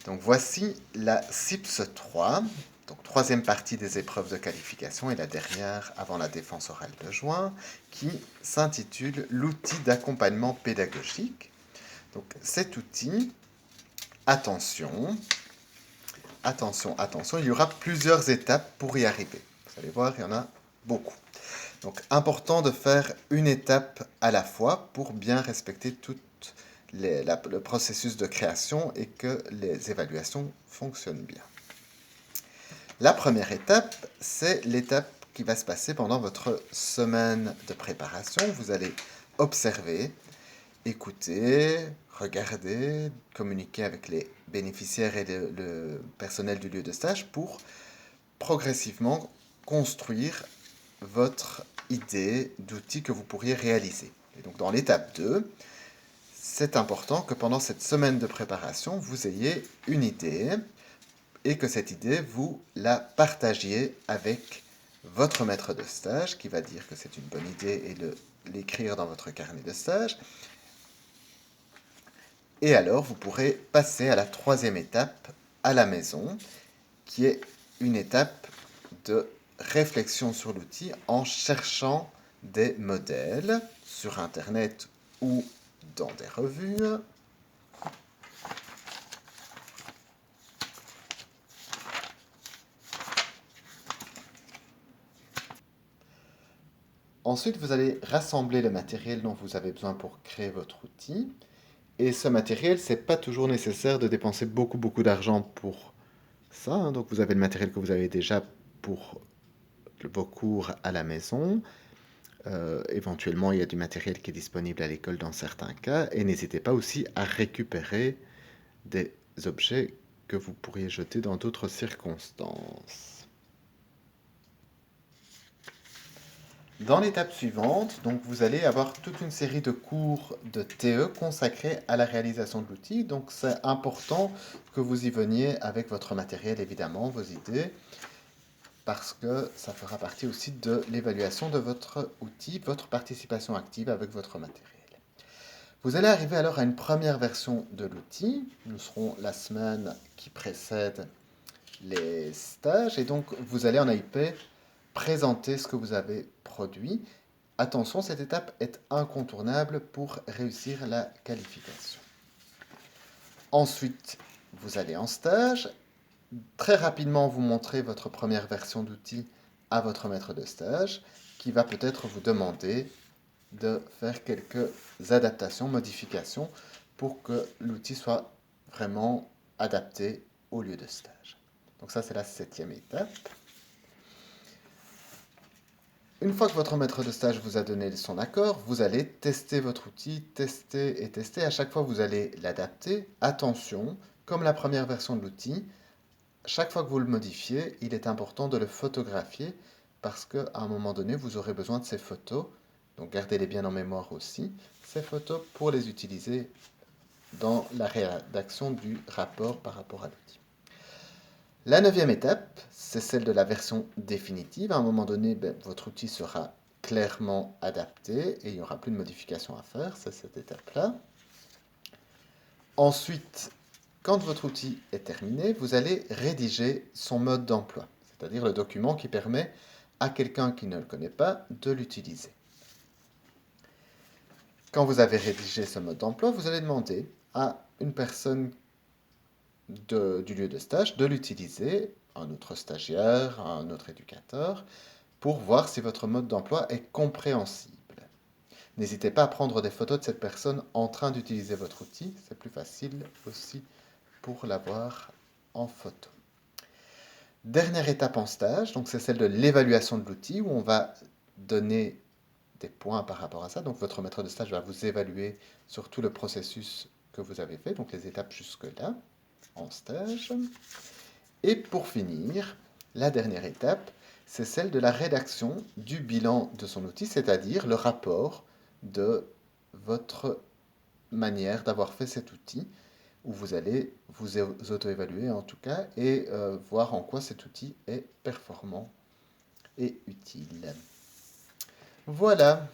Donc voici la CIPS 3, donc troisième partie des épreuves de qualification et la dernière avant la défense orale de juin, qui s'intitule l'outil d'accompagnement pédagogique. Donc cet outil, attention, attention, il y aura plusieurs étapes pour y arriver. Vous allez voir, il y en a beaucoup. Donc important de faire une étape à la fois pour bien respecter le processus de création et que les évaluations fonctionnent bien. La première étape, c'est l'étape qui va se passer pendant votre semaine de préparation. Vous allez observer, écouter, regarder, communiquer avec les bénéficiaires et le personnel du lieu de stage pour progressivement construire votre idée d'outil que vous pourriez réaliser. Et donc dans l'étape 2, c'est important que pendant cette semaine de préparation, vous ayez une idée et que cette idée, vous la partagiez avec votre maître de stage qui va dire que c'est une bonne idée et l'écrire dans votre carnet de stage. Et alors, vous pourrez passer à la troisième étape à la maison, qui est une étape de réflexion sur l'outil en cherchant des modèles sur Internet ou dans des revues. Ensuite, vous allez rassembler le matériel dont vous avez besoin pour créer votre outil. Et ce matériel, c'est pas toujours nécessaire de dépenser beaucoup d'argent pour ça, hein. Donc vous avez le matériel que vous avez déjà pour vos cours à la maison. Éventuellement, il y a du matériel qui est disponible à l'école dans certains cas. Et n'hésitez pas aussi à récupérer des objets que vous pourriez jeter dans d'autres circonstances. Dans l'étape suivante, donc vous allez avoir toute une série de cours de TE consacrés à la réalisation de l'outil. Donc c'est important que vous y veniez avec votre matériel, évidemment, vos idées, parce que ça fera partie aussi de l'évaluation de votre outil, votre participation active avec votre matériel. Vous allez arriver alors à une première version de l'outil. Nous serons la semaine qui précède les stages, et donc vous allez en AIP présenter ce que vous avez produit. Attention, cette étape est incontournable pour réussir la qualification. Ensuite, vous allez en stage. Très rapidement, vous montrez votre première version d'outil à votre maître de stage, qui va peut-être vous demander de faire quelques adaptations, modifications, pour que l'outil soit vraiment adapté au lieu de stage. Donc ça, c'est la 7e étape. Une fois que votre maître de stage vous a donné son accord, vous allez tester votre outil, tester et tester. À chaque fois, vous allez l'adapter. Attention, comme la première version de l'outil, chaque fois que vous le modifiez, il est important de le photographier parce qu'à un moment donné, vous aurez besoin de ces photos. Donc gardez-les bien en mémoire aussi, ces photos, pour les utiliser dans la rédaction du rapport par rapport à l'outil. La 9e étape, c'est celle de la version définitive. À un moment donné, votre outil sera clairement adapté et il n'y aura plus de modifications à faire. C'est cette étape-là. Ensuite, quand votre outil est terminé, vous allez rédiger son mode d'emploi, c'est-à-dire le document qui permet à quelqu'un qui ne le connaît pas de l'utiliser. Quand vous avez rédigé ce mode d'emploi, vous allez demander à une personne du lieu de stage de l'utiliser, un autre stagiaire, un autre éducateur, pour voir si votre mode d'emploi est compréhensible. N'hésitez pas à prendre des photos de cette personne en train d'utiliser votre outil, c'est plus facile aussi pour l'avoir en photo. Dernière étape en stage, donc c'est celle de l'évaluation de l'outil, où on va donner des points par rapport à ça. Donc votre maître de stage va vous évaluer sur tout le processus que vous avez fait, donc les étapes jusque-là en stage. Et pour finir, la dernière étape, c'est celle de la rédaction du bilan de son outil, c'est-à-dire le rapport de votre manière d'avoir fait cet outil, où vous allez vous auto-évaluer en tout cas et voir en quoi cet outil est performant et utile. Voilà.